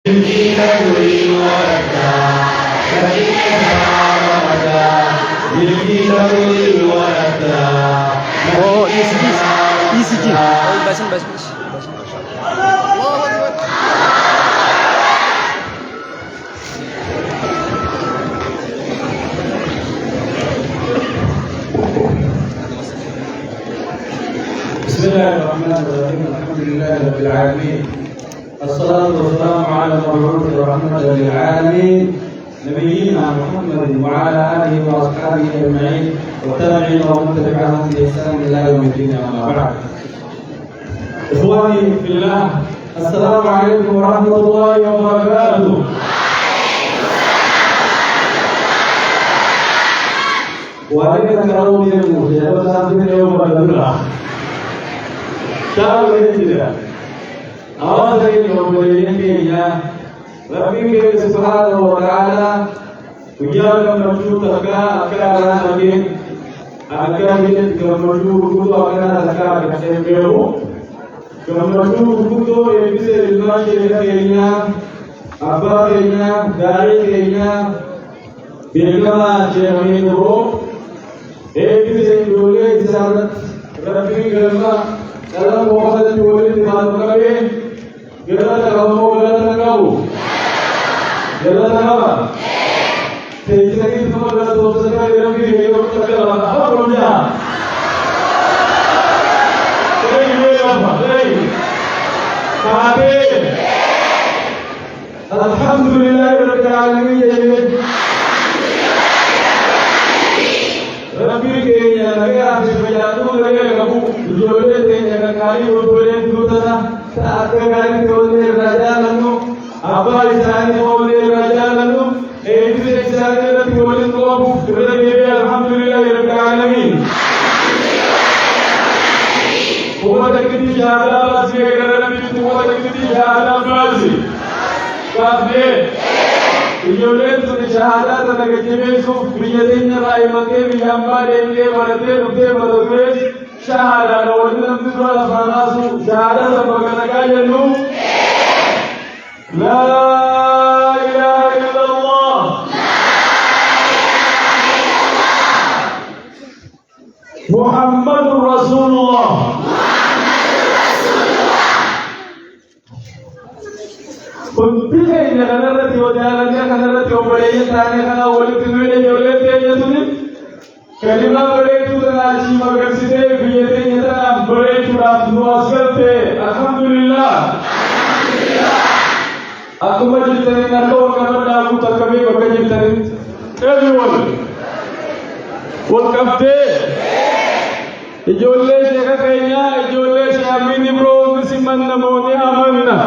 Oh, easy. Oh, basin. Allahu Akbar. بسم الله الرحمن الرحيم الحمد لله رب العالمين الصلاة والسلام على المبعوث رحمة للعالمين نبينا محمد وعلى آله وأصحابه أجمعين والتابعين ومن تبعهم بإحسان إلى يوم الدين أما بعد. إخواني في الله السلام عليكم ورحمة الله وبركاته. وعليكم السلام ورحمة الله وبركاته. Tahu tidak? Awal dari kemudian dia, Rabbi kita Subhanahu Wa Taala ujian menuju akan lagi akan kita menuju kudu akan akan bertemu menuju kudu yang bisa dilakukan apa dari bagaimana jamin roh bisa dulu isarat Rabbi kita dalam waktu diulid dimaklum kami, kita terlalu galau. Sejak itu kita dosa sekali lagi hidup terkelam. Apa punya? Alhamdulillah Rabbil Rabbi ke lagi habis berjatuh lagi kamu jualan dengan kali jualan jualan saat kali jualan raja lalu apa isani jualan raja lalu itu isani lalu jualan kamu berarti alhamdulillah Rabbil Alamin. Umat kita jalan masih kerana itu umat kita jalan masih. Kasih. Jualan tu dijahadat dan kejiban su biyadin rai mati biyamba denge warate rute madwe shahada wadin tu wala fanasu shahada sabagana kajenu la ilaha illallah Muhammadur Rasulullah. Penting yang ada di wajah yang ada di operasi tanya karena oleh tujuan yang oleh tujuan itu kelima oleh tujuan aji magar sih biaya yang boleh curah nuaskan te alhamdulillah. Aku majlis tadi nato karena aku tak kami majlis tadi everyone welcome te ijolle jeka kayaknya ijolle siamin bro siman namanya amanna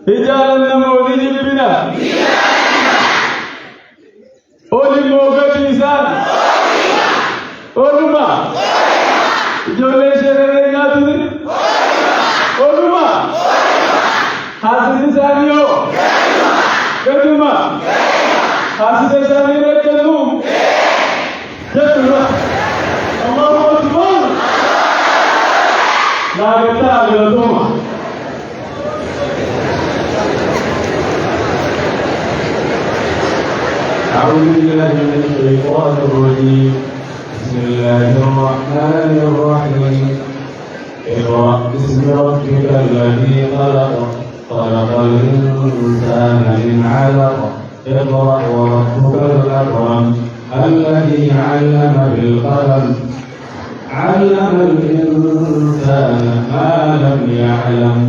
Hijalan nama ini bina. Oli moga insan. Oluma. Jole shere ngatu ni. Oluma. Hasil saniyo. Keduma. Hasil saniyo kedum. Keduma. Allahu Akbar. La ilaha illallah. أعوذ بالله من الشيطان الرجيم بسم الله الرحمن الرحيم اقرأ باسم ربك الذي خلق خلق الإنسان من علق اقرأ وربك الأكرم الذي علم بالقلم علم الإنسان ما لم يعلم.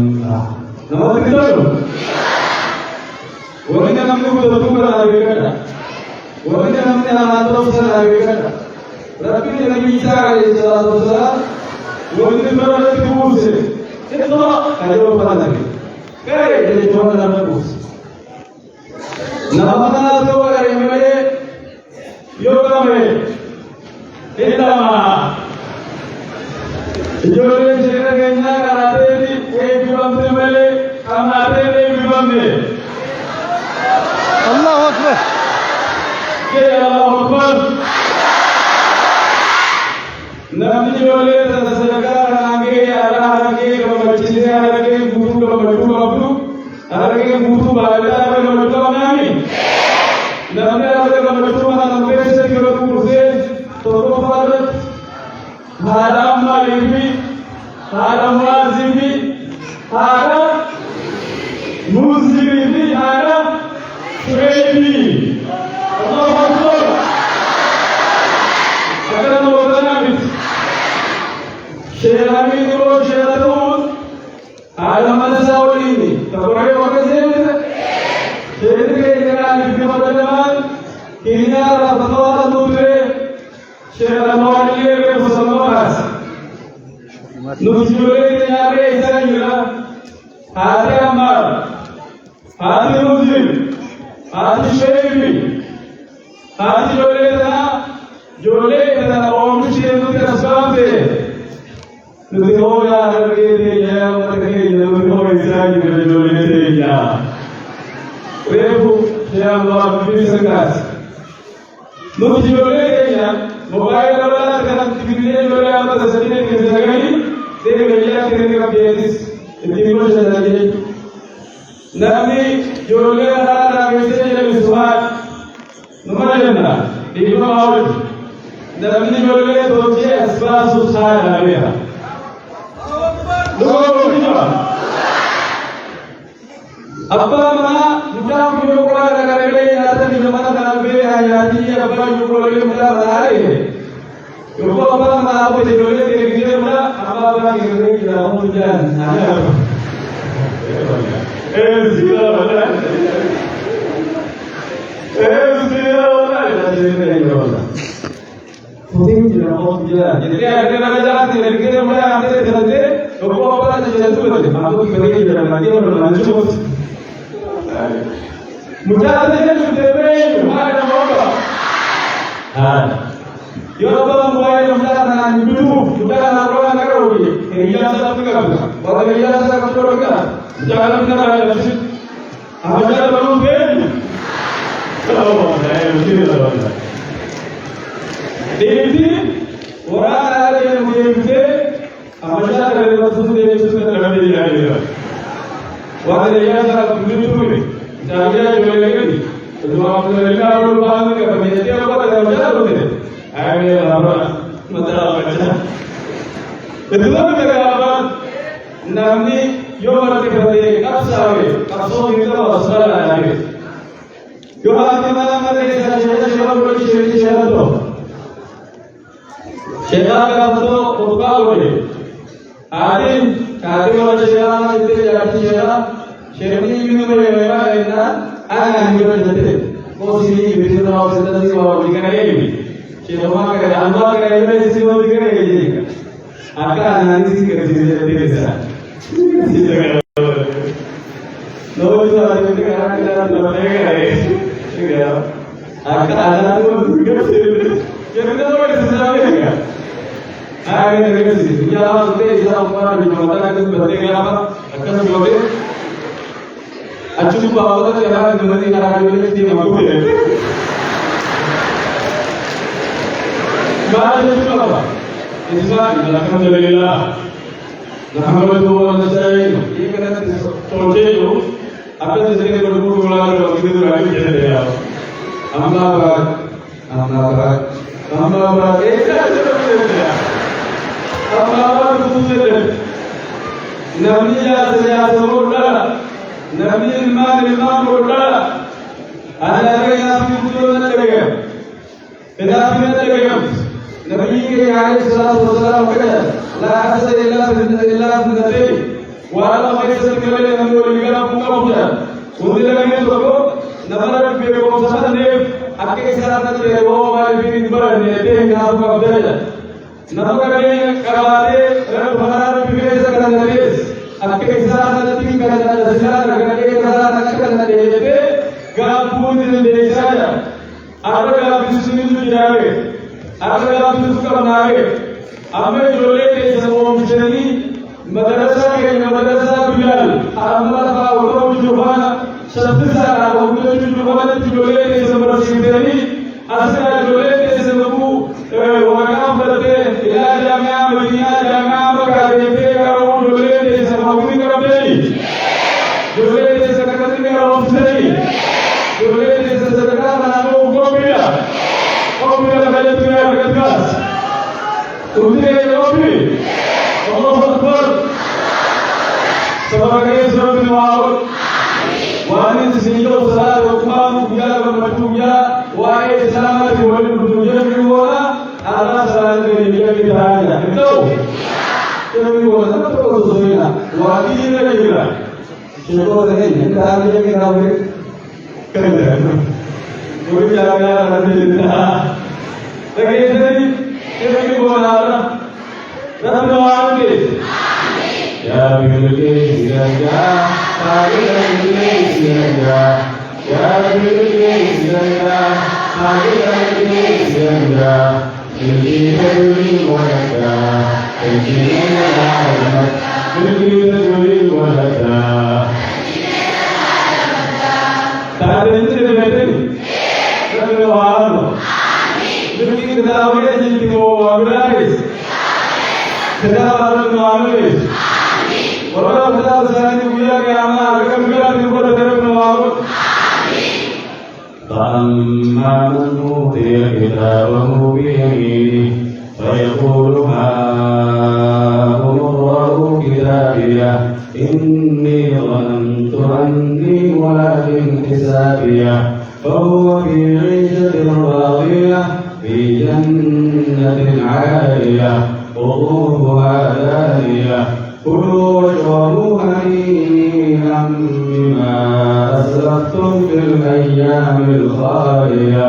وإن لم يكن ذكر ومن أمنا ما توصل عليك ربي النبي عيسى عليه الصلاة والسلام ومن مرة موسى اقرأ أجوب النبي كيف يجوب النبوس نبغى نسوي عليه يوم إلا ما يجوب الشيء كنا كراته كيف يوم تملي كماته يوم الله أكبر. Allah Akbar. Nabi Jole sedekah lagi arah lagi kebajikan lagi buku مكتوب عبدو أرجع موتو بعد أرجع مكتوب نامي نامي أرجع مكتوب أنا نبي سكيرو كورسين تورو فارت هذا ما يبي هذا ما زبي هذا مزبي هذا شويبي الله أكبر أكرم الله بيت شيرامي دو شيراتون هذا ما نساوليني تقولي وكذا شير كيننا بمدلمان كيننا ربطوا دوره شيرامي بفسماس نوجولي نياري إسرائيل هذا أمر هذا مزيم هذا شيبي هذا جولينا أوم شيء متكسبه نقول يا ربي يا مكري نقول إسرائيل جولينا يا ربو يا الله بيسكاس نوجولينا موبايل ولا كلام تبين ولا ما تسمعين كذا Deveria ter cabeças, depois da lei. Nami jole hara cabeça de suar, não é nada. Depois ao nami jole toque espaço sai a ver. Abba mana jika kita berada di negara ini, ada di mana dalam wilayah ini, abba juga boleh berada di. Kalau abba mana abba jole di mana, abba mana di dalam hujan. Jadi ada jalan di negeri mana ada jalan deh. Kalau abba ada jalan tu betul. Aku pergi jalan lagi orang lanjut. Mujahidin sudah mana mau? Yo abba mulai mujahidin dulu. Sudah orang nak kerja. Kerja tak kerja. Kalau kerja tak kerja. Mujahidin nak kerja. Ajar baru ben. Oh, saya mesti tahu. Devi orang ada yang devi. Ajar kerja tu devi tu kerja dia. Wah dia tak begitu. Jangan jual lagi. Cuma kita orang bahan kita punya apa kita jual betul. Ayah apa? Macam macam. Betul betul apa? Nami yo berarti berarti kapsawe, kapso itu asal ada. Yo hati mana mana kita siapa boleh siapa tu. Siapa tu orang boleh. Adin kalau siapa itu jadi siapa. Syekh ini boleh mana? Anak ini boleh jadi. Kau sini betul tahu sedang si bawa dikan ini. Syekh rumah kerja, anda kerja ini si bawa dikan ini. Agak anak ini kerja jadi besar. Lalu itu ada yang kita lakukan kerja. Agak anak itu kerja jadi kita besar ni. Ayah ini kerja. Dia sudah isap di jambatan itu berarti apa? Akan juga Acu bawa tu cara jumadi cara jual di mampu ya. Baca tu apa? Islam, alhamdulillah. Alhamdulillah saya ini kan soche tu. Apa tu sini kalau buku ulang kalau itu lagi jadi dia. Amna berat. Eka jadi dia. Amna tu jadi. Namanya saya semula. Nabi Imam berkata, ada yang berjuang dengan dengan Nabi Alaihi Wasallam berkata, la hasad illa billahi wa ala maisal kabir an yuliga muqabla. Undila kami tu nabara bi ko sahane akke sarata te wo wal bi bar ne te na ko abdala. Nabara karare bharar bi sa kan naris. Akke sarata ti kan nasara kan ke sarata kan ne gabun de saya. Agak bisu minju jawe. Agak bisu kamnawe. Ame jole ke semua mujani madrasah ke madrasah bilal. Amar ba ulo juhana sabisa ba ulo juhana jole ke semua mujani. Asal jole ke semua wakaf berte ila jamia Madinah jamia Makkah berte karo jole ke semua mujani. Udah ya Rabbi. Allah Akbar. Sebagai seorang imam, wanita sehingga usaha hukum dia bermatunya, wanita selamat diwajib bertujuan kedua, Allah selalu dia kita ada. Itu. Jadi wanita terus sesuai. Wanita juga. Siapa ini? Kita ada yang kita beri. Kerja. Boleh jaga nanti kita. Lagi ini boleh. Dan doa ini. Ya bilki ya, hari bilki ya, ya bilki ya, hari bilki ya, bilki wajah, bilki wajah, bilki wajah. Tadi itu betul, kalau awal, bilki kita awalnya jadi awalnya, kita awalnya awalnya. ولا خلاف ثاني وياك يا عمار كم قال يقول درب نواب فأما من أوتي كتابه بيمينه فيقول هاؤم اقرءوا كتابيه إني ظننت أني ملاق حسابيه فهو في عيشة راضية في جنة عالية قطوفها دانية كلوا واشربوا هنيئا بما أسرفتم في الأيام الخالية.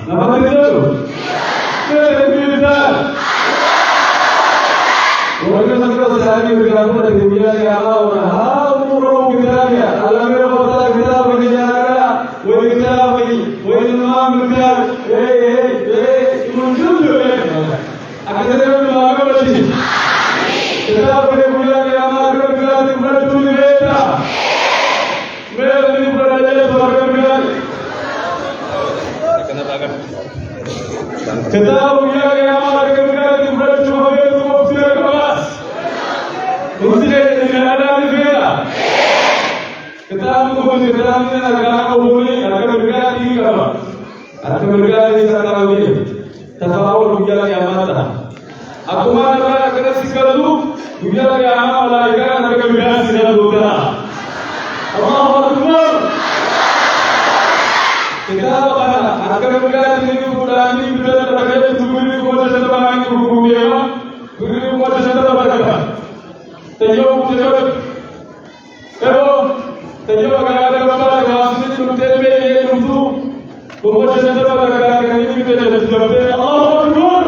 نعم تقول. وإذا سكت سامي بكلامه تقول يا الله ها أمره كتابيا الله मेरे पता किताब में जाएगा वो किताब वो इमाम किताब मंजूर है अगर वो आगे बढ़ी किताब में बोला कि हमारे किताब में तू लेता मेरे लिए बड़ा है स्वर्ग में किताब बोला कि हमारे किताब में तू हमें तू मुफ्ती के पास दूसरे निराला नहीं भेजा किताब को बोली किताब ने लगाना को बोली अगर किताब नहीं करो अगर किताब नहीं करना भी तफावत हो गया कि हमारा aku mana kena sikalu dunia lagi anak malaikat mereka bilang tidak luka Allahu Akbar kita apa akan bilang ini bukan ini bilang terkait tujuh kota setelah ini hukumnya tujuh kota setelah berapa tajuk tajuk agar ada apa yang masih terjadi ini untuk kota setelah berapa ini kita jadi Allahu Akbar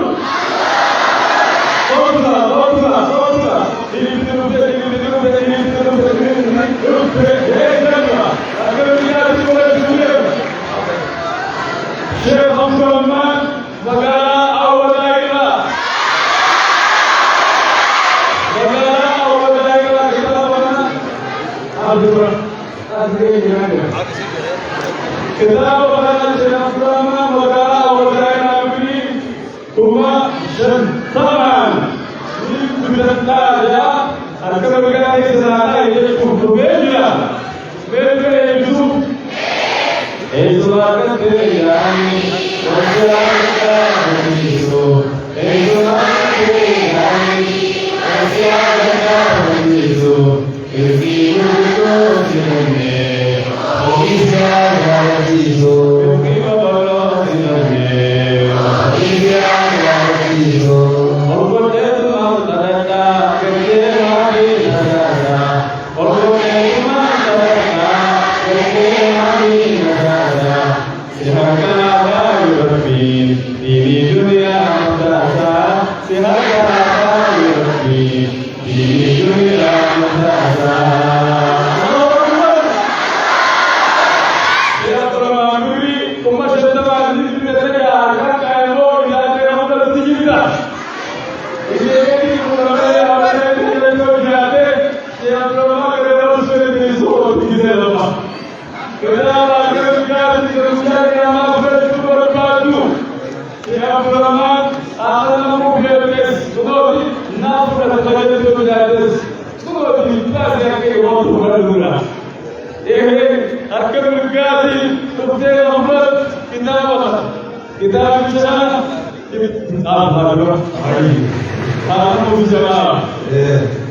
किताब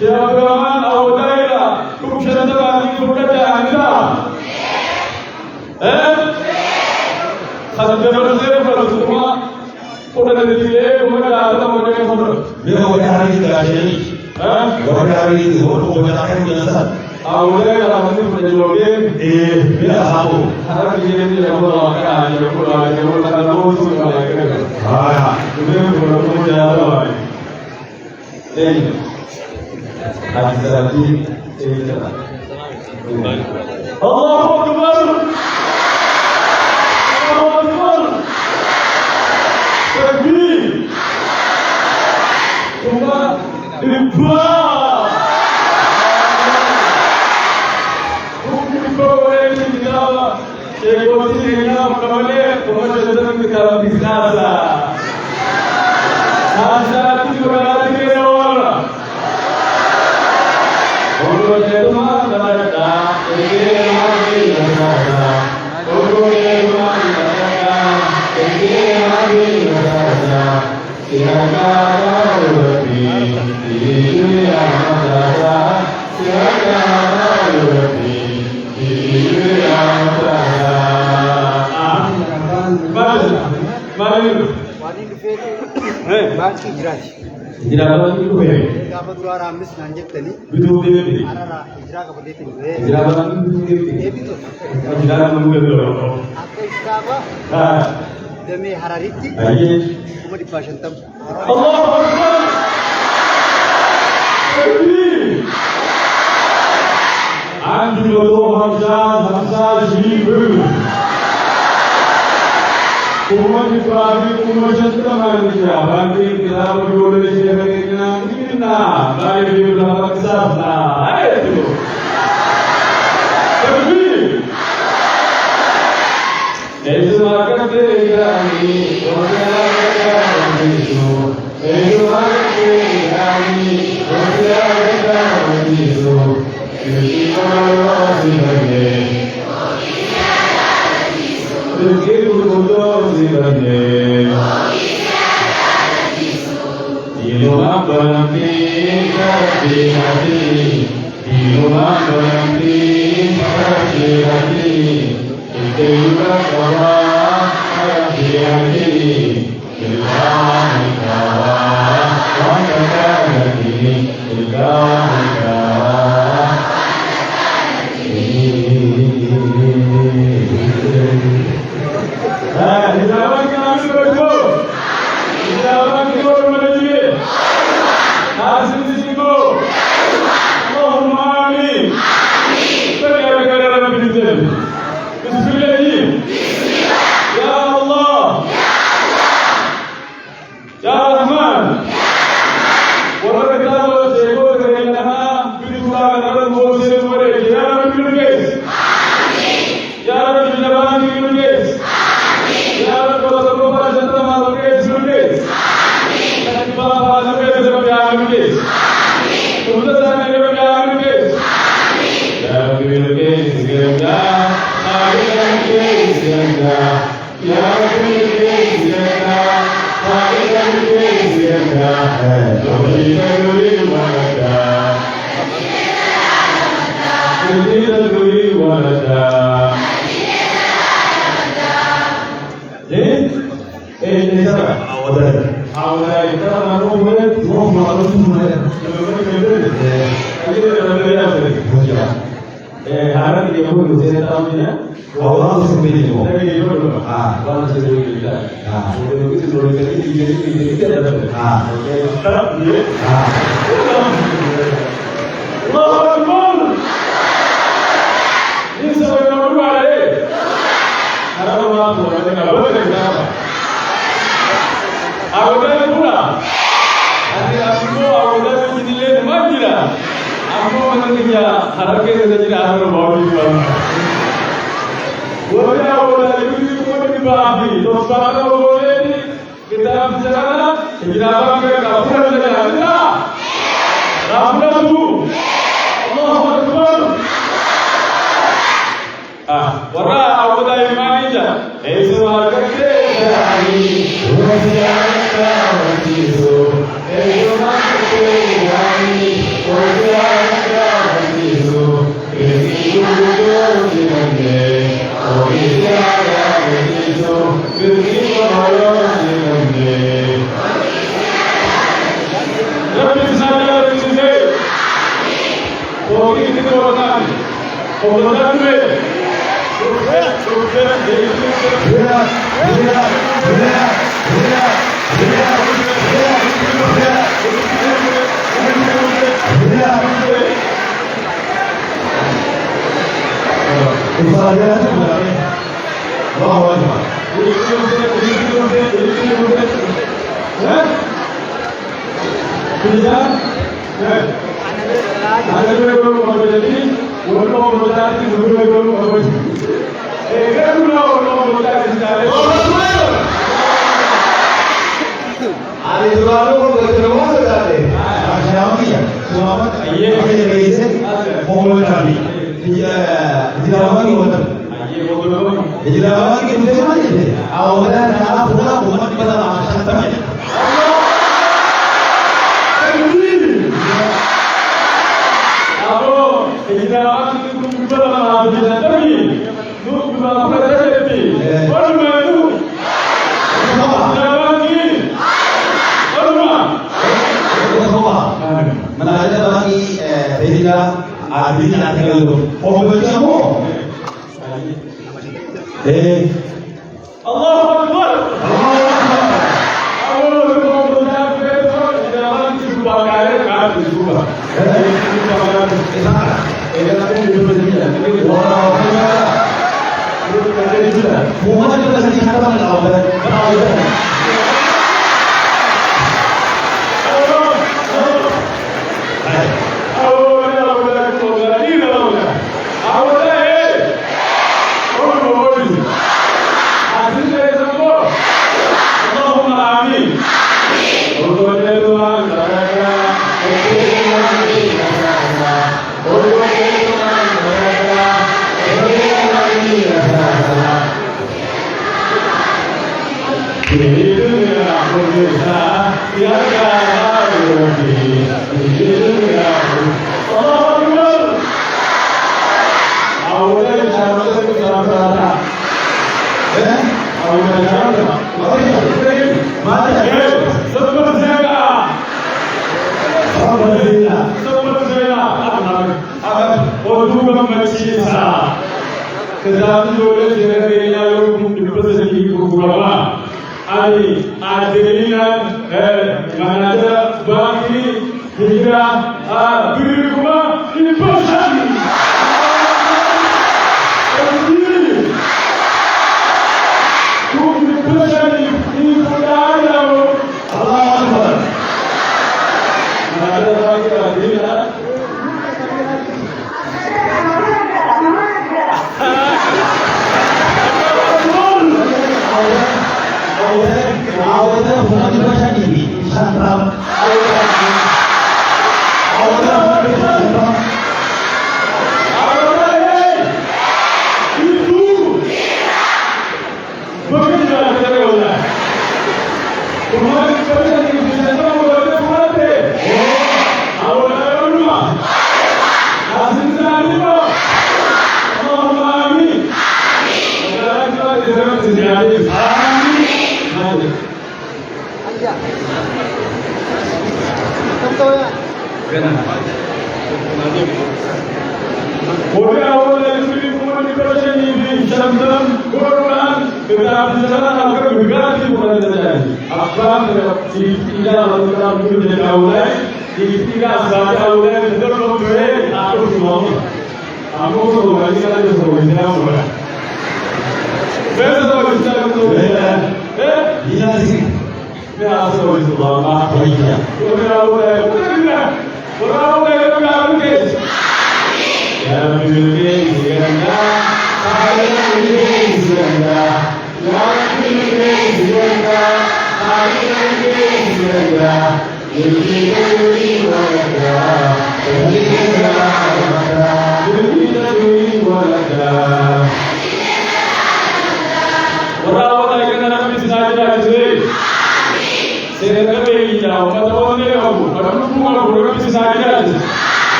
شبابان أو دايرة كم شنطة كم عندها خدنا نزير فرسوما فونا نزير ولا هذا ولا كفر بيا ولا هاري كاشي ولا هاري هو كاشي جنسات أو دايرة من الجوجين بيا هاو هذا جيني يقول كان يقول كان هو سوى كذا كذا يقول جاهل إيه هذا الله أكبر الله أكبر تكبير ثم إباء شيخ وسيلنا مكمله ومجددا بكلام بسناسا هذا تجربة كبيرة وجدنا لنا Hijrah itu apa? Gaafa duraa raamis naan jettanii Bituu deebi. har'a hijraa qabu deetiin bu'ee Hijrah itu bituu deebi. deebitu Hijrah itu mungkin akka kitaaba damee Hararitti Aye. 50. Allah Akbar. Takbir. Anjur itu hamzah jibu. Umat Ibrahim umat Jatuh manusia. Bagi kita berdua di sini kita baik di dalam kesana. Ayo. Takbir. Esmakan kami, orang itu. Esmakan kami, orang itu. Kita Allah sebagai. Begitu betul sebagai. Ilmu berhenti di hati, ilmu berhenti di hati. Kita kawan hati-hati, kita kawan hati-hati, kita kawan. Hijaban kami berdua, hijaban kita menuju. Hasil di situ, Allahumma amin. Segala-gala dalam hidup. Bismillah. Ya Allah. Ya Rahman. Wala kita sego kerana bidula dalam mose more ya Rabbi guys. Ya Rabbi jalan guys. Ya Rabbi kalau para jatra malu guys guys. Dan bapa nabi sebab ya guys. Tuhan sana ya guys. Ya Rabbi guys ya. Harap dia pun saya tahu ni. Allah sendiri tu. Tapi dia pun. Orang sendiri kita. Itu sebelum kita ada. Sekarang dia. Allah Akbar. Ini sebab orang luar ni. Harap orang luar ni kalau boleh kenapa? Aku dah pula. Nanti aku dah jadi leh mana? Aku mana dia harap kita jadi harap bawa juga. Wala wala yuzi ko di babi to sara wala ni kitab jana hijrah ka kafir le Allah rahmatu Allahu akbar wara awda imani ja ऐसे मार करके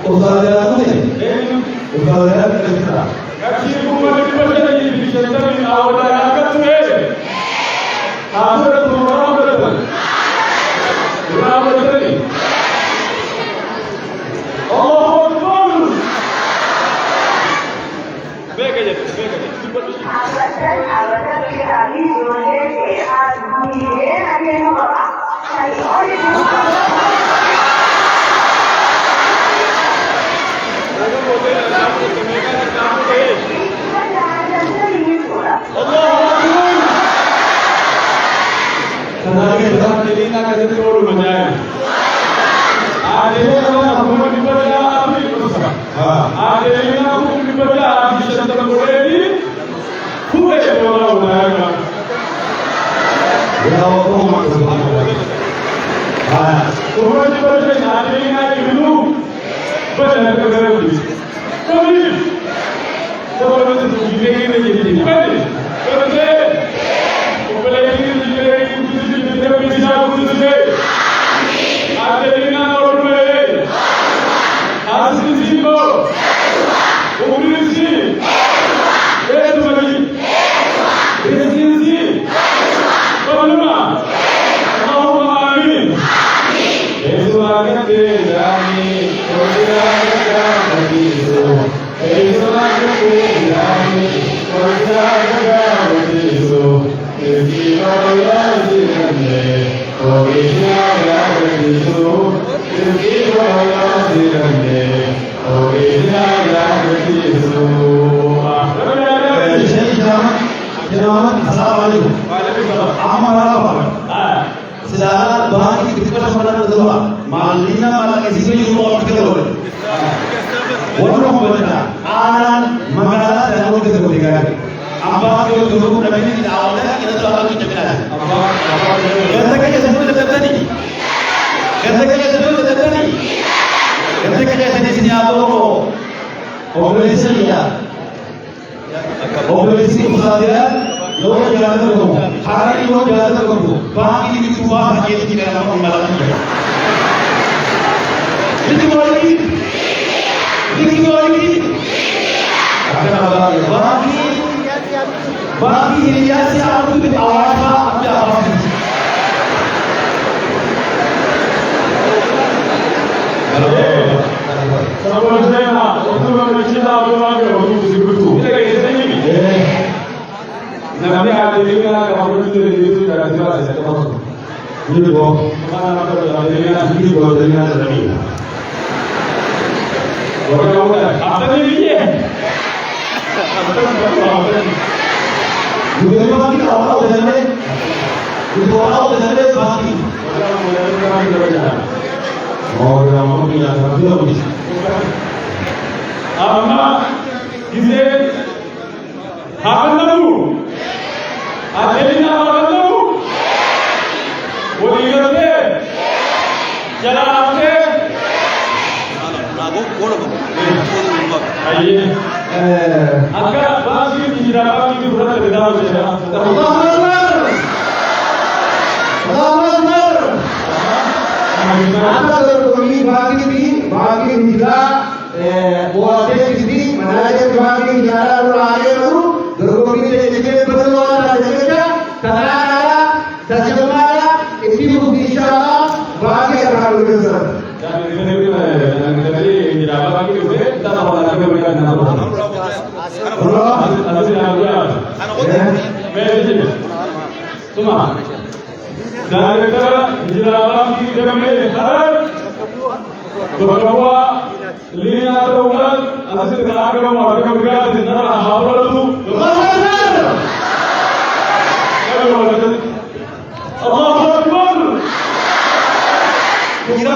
Usaha فضلات الإسلام كثير من البشر في شتى أولادك حاضرة مرابطة مرابطة الله أكبر بيجي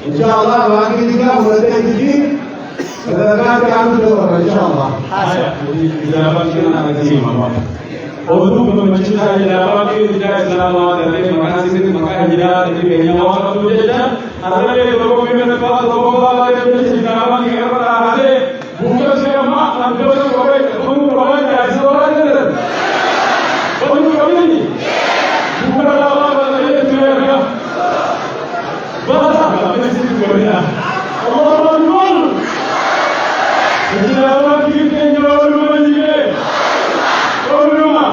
إن شاء الله باقي دقيقة ولا تجي كان كانوا دور إن شاء الله إذا بقينا نسيم الله وذوق من مشينا إلى باقي دقيقة سلام عليكم مناسك مكان جلال في بيننا وقت جدا أنا اللي بقول من الفاضل بقول على جلسنا باقي أمر عليه بكرة سيما أنت بس قوي بقول قوي يا سواد بقول قوي بكرة لا بد أن يتوقع بس بس قوي الله أكبر جلال في بيننا وبينه قولنا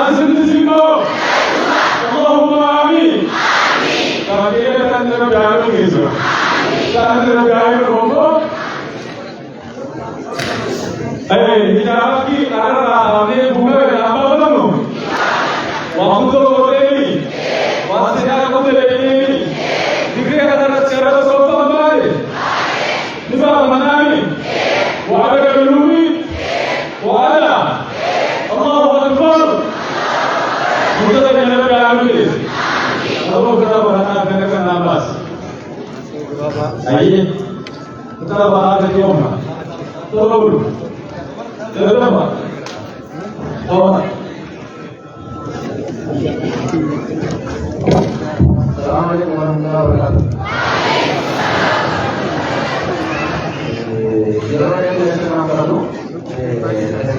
أزل سيما اللهم آمين كبيرة النبيان كيسو كان النبيان رومو أي جلالك أنا أمي بومي أما بدمو وأمدو بدمي وأسيا بدمي دكتور أنا تشرب صوت أمي نبأ منامي وأنا كلومي وأنا الله أكبر مجد النبي آمين أبو بكر أنا كذا ناماس أيه كذا بعد اليوم تقول تقول السلام عليكم ورحمة الله وبركاته.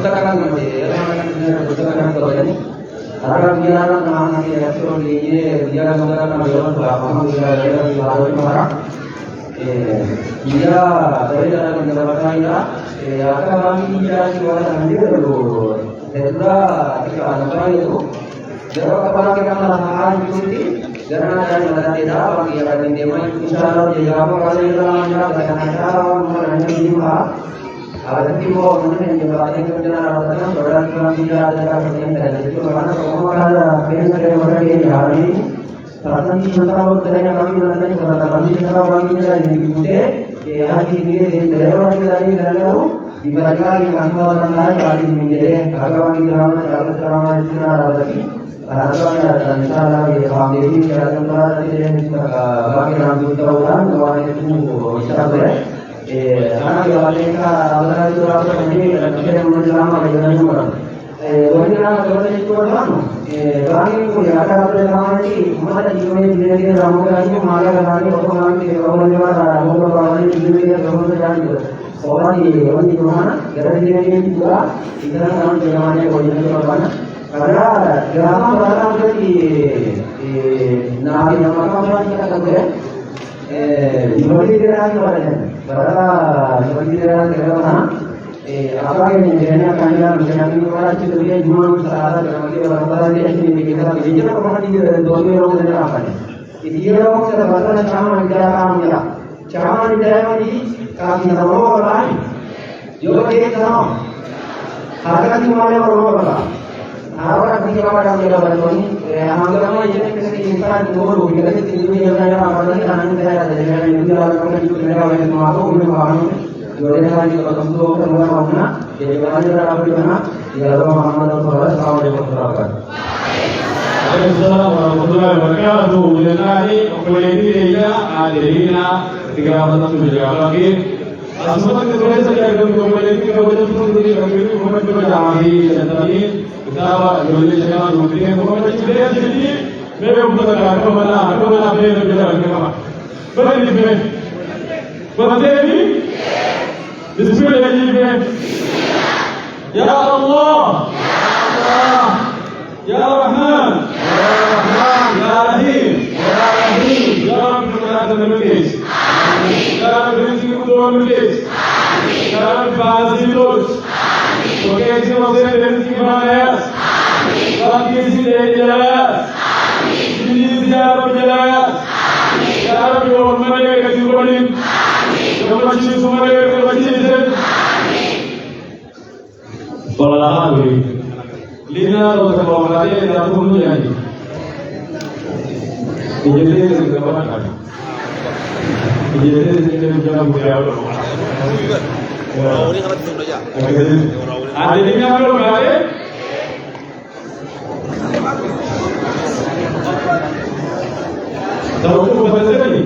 Sekarang nanti, sekarang kalau ini, agar biar anak-anak yang suruh ini, biar anak-anak yang berapa, biar lalu marah. Dia dari dalam pendapatan dia, akan kami tidak jual nanti dulu. Setelah kita anak itu, jika kepala kita melakukan itu, jangan ada tidak bagi yang ada di mana. Insyaallah dia apa kali dalam jalan ada orang yang Adati mau mana yang berada di dalam dalam berada dalam tidak ada yang ada itu karena semua ada pengen dari orang yang hari ini saat ini sementara bertanya kami nanti berada kami sekarang kami dari Bukit hari ini dari orang dari lalu di mana yang kami orang lain hari ini menjadi kami dalam dalam itu ada lagi ada insyaallah di kami ini dalam berada di bagi kami tahuan bahwa itu insyaallah anak mereka adalah itu orang yang tidak menjelama dengan orang. Wanita orang itu orang. Orang itu yang ada pada zaman ini, mana jiwa ini ramuan ini malah kali orang ini orang yang orang ini ramuan jadi. Orang ini mana? Gara-gara ini juga, kita orang zamannya orang mana? Karena drama orang jadi nabi nama orang kita kata seperti dia orang seperti dia orang apa yang menjadinya kanya menjadi orang itu dia cuma salah dalam orang dia ini kita bicara orang ini dua orang saja apa ini dia orang saja bahasa cuma bicara cuma bicara ini kami nama orang juga dia sama harga cuma orang Ahora aquí que vamos a ver la balcón, ahora ya que se insan todo lo que se tiene que hacer ahora ya no se hará de la industria la que tiene que haber tomado un trabajo yo le dejo ahí con todo que no va a que le va a llegar a la persona y a lo mejor no lo podrá saber de otra Assalamualaikum warahmatullahi wabarakatuh. Lillahi wa kulliya adirina tiga orang sudah lagi. Asmat itu saja yang kemudian kita wajib untuk dikembali kembali tetapi kita boleh jangan memberikan kepada kita jadi mereka bukan apa mana beri berjalan ke mana beri Bismillah ya Allah ya Rahman ya Rahim ya Rabbi kita menulis ya Rabbi kita menulis ya Rabbi fazilos porque ese no se debe imaginar bagi sini jelas ini siapa jelas ya Rabbi orang mereka kasih balik semua sih semua mereka kasih Tolong Lina untuk keluarga dan pemudanya. Jadi sekarang kan. Jadi jangan berjauh. Orang ini kan itu saja. Ada ini apa lagi? Tahu tu bahasa ni.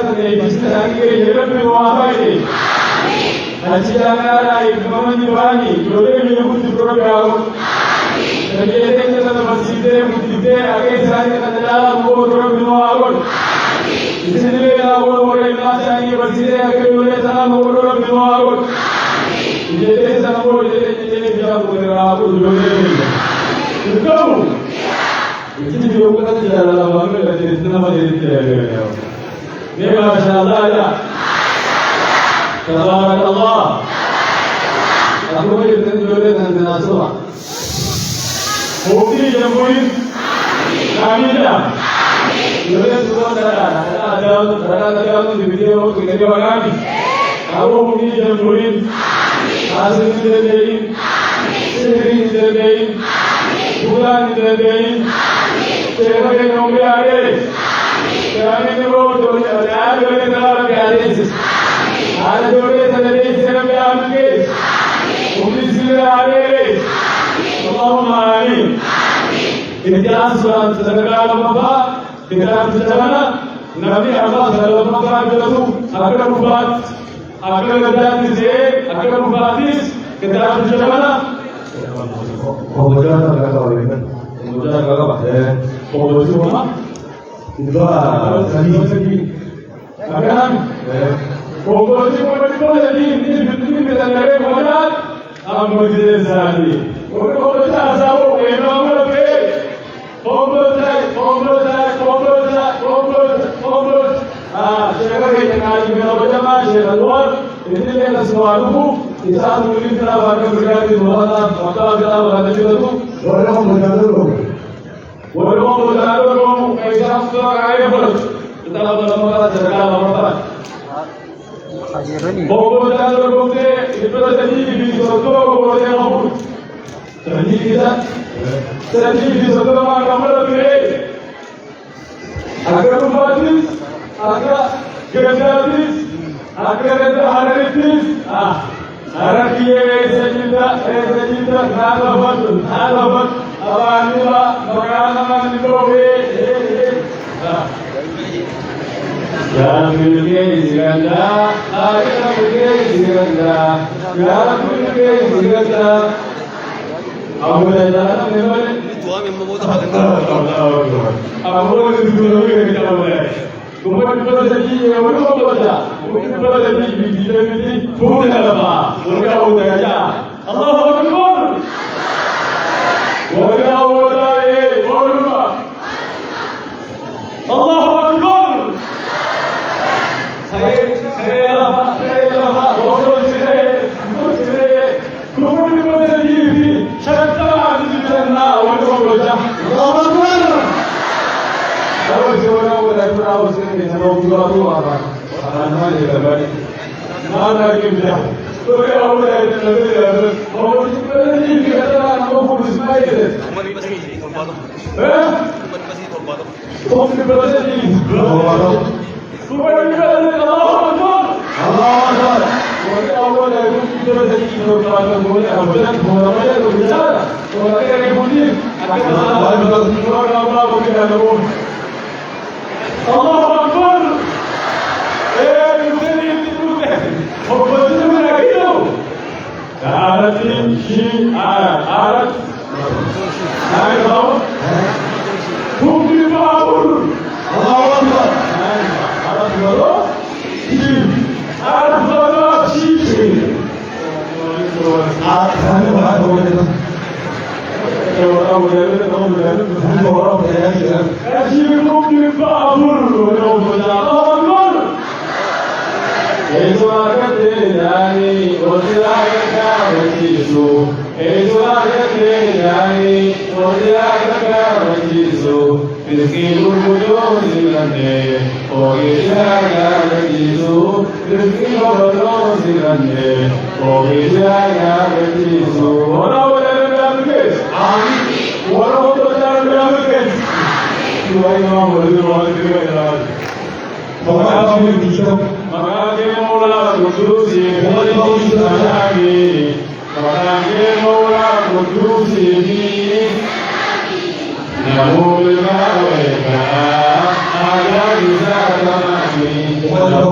تني بسنانك يرب وامي أجيانا إبراهيم يباني يولي يموت بركاو تجيء تجد مسجد مسجد أكيد ساري كندا مقول رب نواقول इसलिए आपको बोले ना चाहिए बच्चे आके बोले सना बोल रहा बिनवार ये दे सना बोल ये क्या बोल रहा आपको बोले नहीं क्यों इतनी जो का चला रहा है मैं कहते इतना मजे दिया गया ये माशाअल्लाह या तबारक अल्लाह आपको ये इतने जोड़े ना सुना होती Jamui कामिला Yole sudah ada di video kita bagaimana? Aku mungkin jamuin, hasil jamuin, sering jamuin, bulan jamuin, cewek yang nomor ada, kami ni bawa jodoh ada jodoh dalam ada jodoh sendiri siapa yang ambil, mungkin sila ada, Allahumma amin. Kita sudah sedekah apa? Kita berjalan, Nabi Allah Sallallahu Alaihi Wasallam agar membuat, agar menjadi agar membatis, kita berjalan. Pembukaan agak tahu ini kan? Pembukaan agak apa? Pembukaan Itu lagi. Akan pembukaan ini kita nak buat, amal jadi. Pembukaan asal orang orang Syekh yang ngaji berjamaah Syekh Anwar ini adalah sesuatu insan mungkin kita akan berkata bahwa maka kita berkata itu Orang berkata orang exam sudah kaya betul kita dalam cerita apa Pembukaan itu tadi di suatu orang yang tadi kita di suatu orang lebih agar membatis agar gratis agar haratis haratie sejita nalabat awaniwa magana nilobe ya milke diganda ayat milke diganda ya milke diganda Abu Jalan memang Tua memang mau tak ada. Abu dulu kita boleh. Kemudian kita jadi orang baca. Kemudian kita jadi di bukan apa. Mereka udah aja. Allahu Akbar. Wala wala wala. Allahu Akbar. Saya apa? Orang saya. Kemudian kita jadi syaitan di sana. Allahu Akbar. Kalau seorang berdoa sini sama doa apa? Anak dia berbalik. Mana kita? Kalau orang itu lebih, orang itu lebih kita nak buat sesuatu. Kembali pasti korban. Kembali pasti korban. Kembali pasti. Kembali pasti. Allahu Akbar. Allahu Akbar. Orang itu kita jadi korban. Boleh apa? Boleh berbicara. Boleh kemudian. Orang bukan ada. Allahu Akbar. Muslim itu Muslim mana itu? Arat ini arat. Ayo. Bukti baur. Allahu Akbar. Arat baru. Arat baru. Arat baru. Orang Thank you.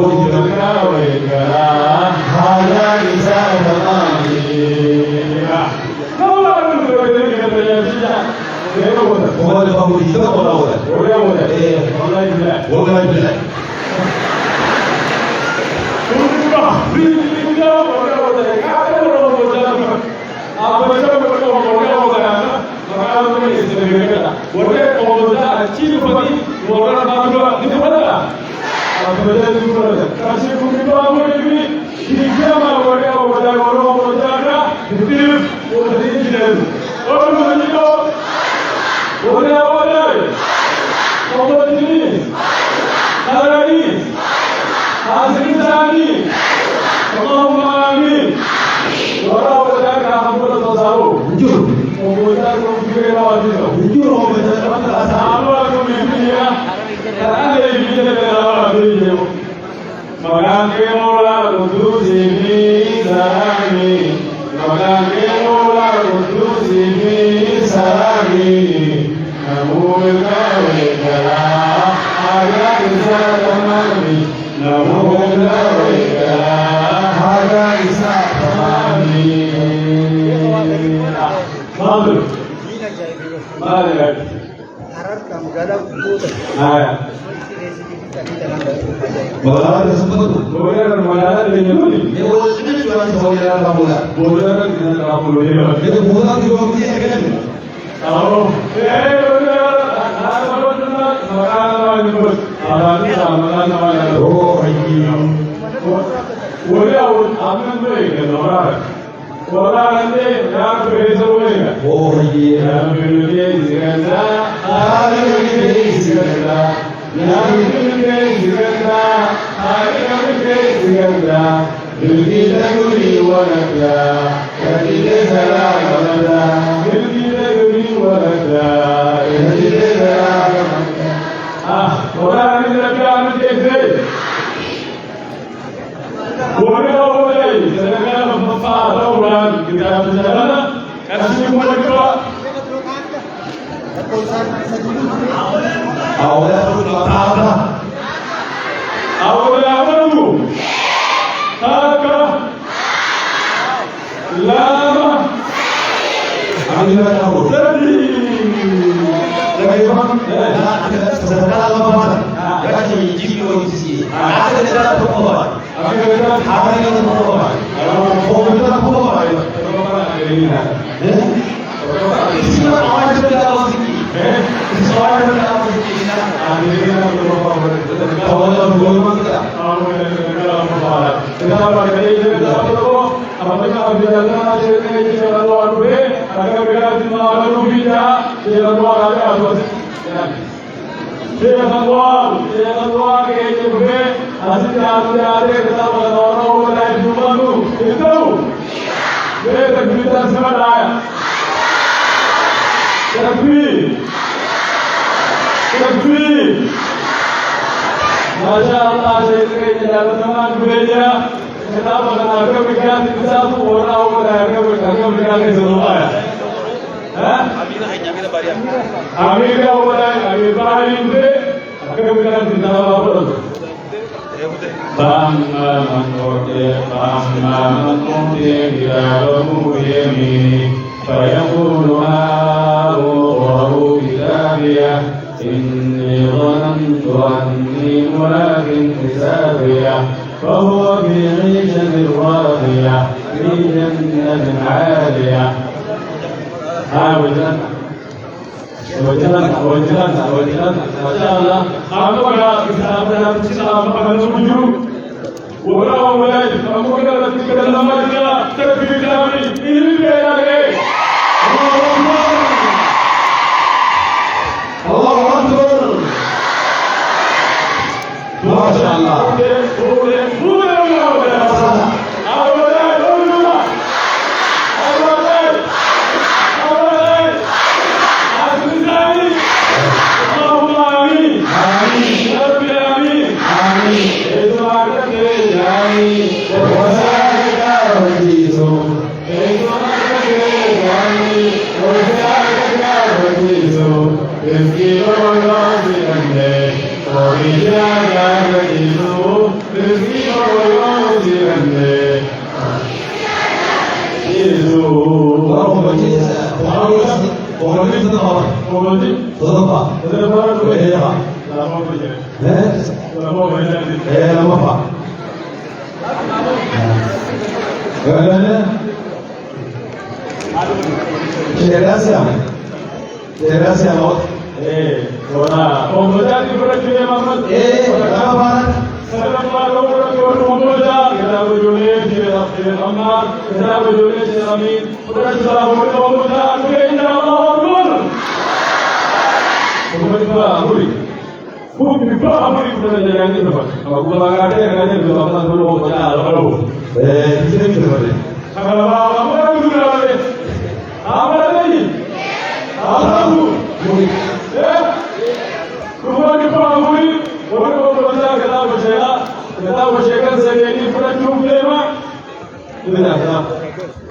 بالريح والوزير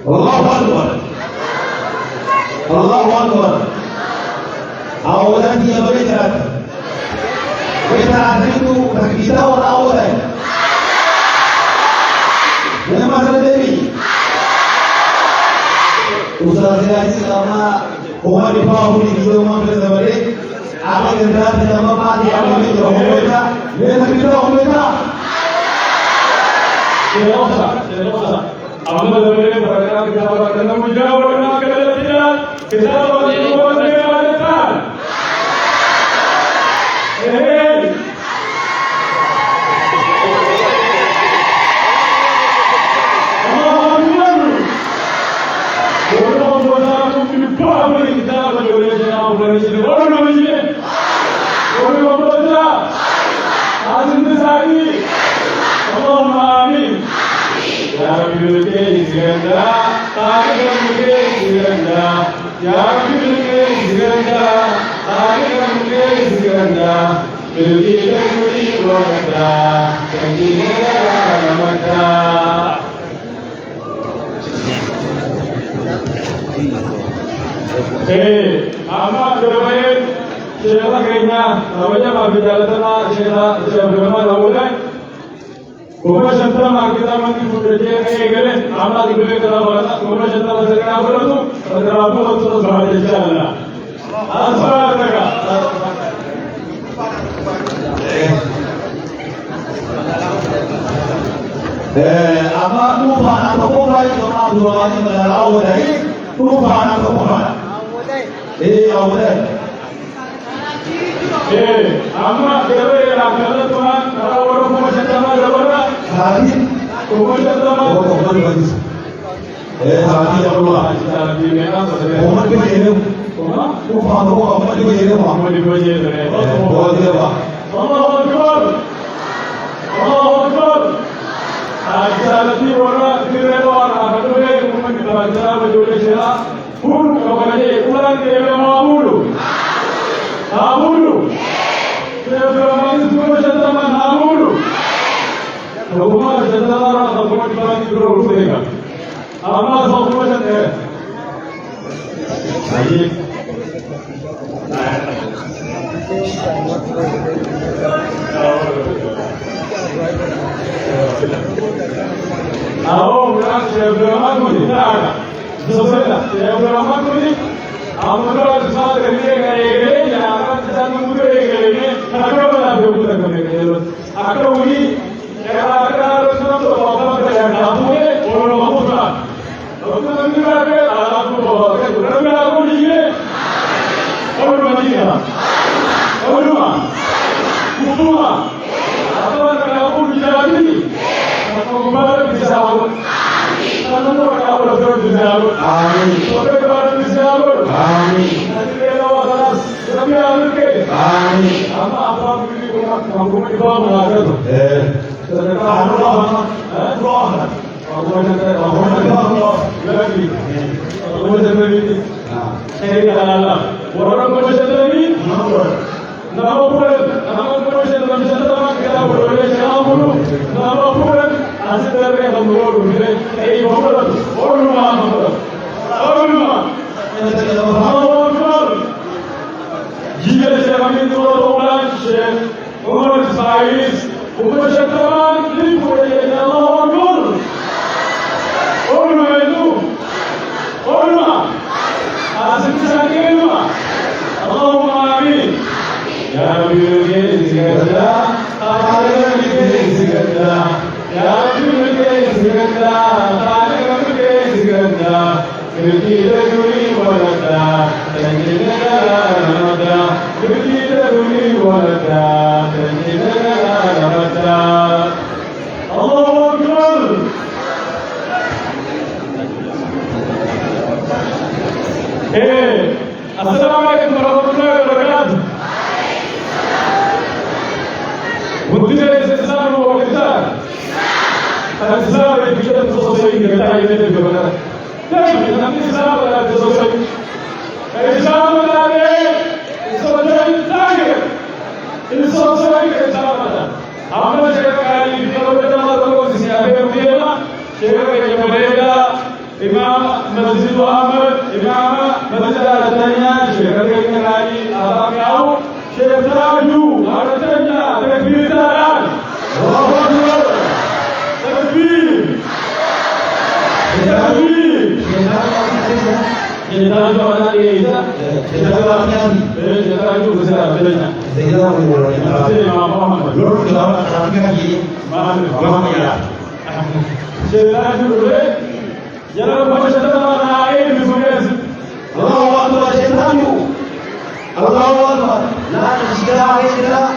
الله أكبر الله أكبر أولادي يا بيتك ويتعدلوا تكبيرا والأولاد لما تدري أستاذ sama Umar di bawah di video mampir sebalik apa yang terjadi dalam apa di alam ini jauh berbeda dengan kita berbeda. أما الذين فرقنا كتابا كنا مجاورنا كالذين كتابا يقولون على الثال اللهم آمين يا رب الكريم زيادة طارق الكريم زيادة يا رب الكريم زيادة طارق الكريم زيادة بالكيل الكريم وردا تنجيل رحمتا أما كربين شيخنا كينا نوجه ما في جالتنا شيخنا شيخنا نوجه Kuma shantara ma kita mandi fudraje ne gare amna dibule kara wala kuma shantara sakana bolatu sakana bolatu to bahar inshallah asra daga ama tufana ko ko bai to ma durani mala awdai tufana ko ko awdai amma gare ya kala tuhan kara wala kuma shantara zabara hadi kuma shantara ko ko badis hadi Allah hadi me ka Muhammad ko yene tufana ko Muhammad ko yene Muhammad ko yene ko deba Allahu akbar Allahu akbar Ajalati wala dire wala hadwe kuma kitaba bajole shela pun kawale ulan debe maamulu Amulu, sebelum itu saya amulu. Rumah saya orang semua di bawah itu rumah. Amal semua saya. Aji. Awak berang sebelum aku ni tak ada. Sesuatu sebelum aku ni. Amudra saat kerja kerja, jangan jangan muda kerja, agak bela berusaha kerja. Agak uni, agak senang tu apa kerja, kamu ni orang mamusa. Kalau nanti kerja, aku kerja, kerja aku ni je. Orang mana? Orang mana? Semua. Apa kerja aku bicara ni? Aku kembali bicara. Kalau aku berdoa bicara. amin Orang berdoa bicara. amin amin apa begini kamu di bawah ada tu. Jika saya kami turun ulang, Umar Ismail ومشكران للفريق الله أكبر قولوا يدوم قولوا أسمع كلمة اللهم آمين يا ربي الكيس كذا خالق الكيس كذا يا ربي الكيس كذا خالق الكيس كذا كذي تدري ولدا تنجد لنا كذي تدري ولدا تنجد لنا الله أكبر السلام عليكم ورحمة الله وبركاته. مدير الإسلام والقتال. الإسلام يبيد التصوير كتاعي من الجبلات. كيف الإسلام ولا التصوير؟ الإسلام ولا التصوير تاجر. التصوير الإسلام ولا. أما شكاي في كلمة ما تقول سياسة مديرنا شكاي كمبيلا إمام مسجد أحمد إمام مسجد الثانية شكاي كنادي أباكاو شكايو أرتجنا تكبير داران الله أكبر تكبير تكبير جدار جوانا إيدا جدار جوانا جدار جوانا بلنا Sehingga Imam Muhammad Lord Lord Rabbika lagi Muhammad ya جدار جوانا جدار مجتمع نائب بسويس Allahu Akbar Allahu Akbar la ilaha illallah